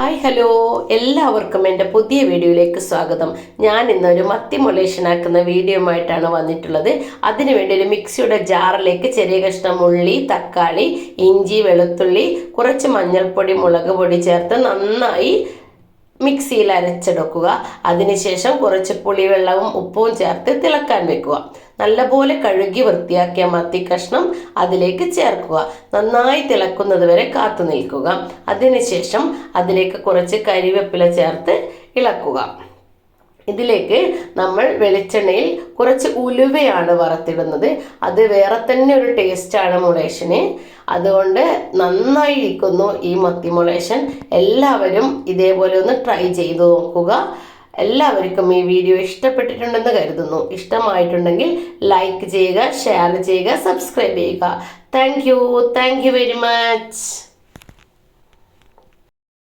Hi hello, എല്ലാവർക്കും എൻ്റെ പുതിയ വീഡിയോയിലേക്ക് സ്വാഗതം. ഞാൻ ഇന്നൊരു മത്തി മൊളേഷനാക്കുന്ന വീഡിയോയുമായിട്ടാണ് വന്നിട്ടുള്ളത്. അതിനുവേണ്ടി ഒരു മിക്സിയുടെ ജാറിലേക്ക് ചെറിയ കഷ്ണം ഉള്ളി, തക്കാളി, ഇഞ്ചി, വെളുത്തുള്ളി, കുറച്ച് മഞ്ഞൾപ്പൊടി, മുളക് പൊടി ചേർത്ത് നന്നായി മിക്സിയിൽ അരച്ചെടുക്കുക. അതിനുശേഷം കുറച്ച് പുളിവെള്ളവും ഉപ്പും ചേർത്ത് തിളക്കാൻ വെക്കുക. നല്ലപോലെ കഴുകി വൃത്തിയാക്കിയ മത്തി കഷ്ണം അതിലേക്ക് ചേർക്കുക. നന്നായി തിളക്കുന്നത് വരെ കാത്തു നിൽക്കുക. അതിനുശേഷം അതിലേക്ക് കുറച്ച് കരിവേപ്പില ചേർത്ത് ഇളക്കുക. ഇതിലേക്ക് നമ്മൾ വെളിച്ചെണ്ണയിൽ കുറച്ച് ഉലുവയാണ് വറുത്തിടുന്നത്. അത് വേറെ തന്നെ ഒരു ടേസ്റ്റാണ് മൊളേഷന്. അതുകൊണ്ട് നന്നായിരിക്കുന്നു ഈ മത്തി മൊളേഷൻ. എല്ലാവരും ഇതേപോലെ ഒന്ന് ട്രൈ ചെയ്ത് നോക്കുക. എല്ലാവർക്കും ഈ വീഡിയോ ഇഷ്ടപ്പെട്ടിട്ടുണ്ടെന്ന് കരുതുന്നു. ഇഷ്ടമായിട്ടുണ്ടെങ്കിൽ ലൈക്ക് ചെയ്യുക, ഷെയർ ചെയ്യുക, സബ്സ്ക്രൈബ് ചെയ്യുക. Thank you very much.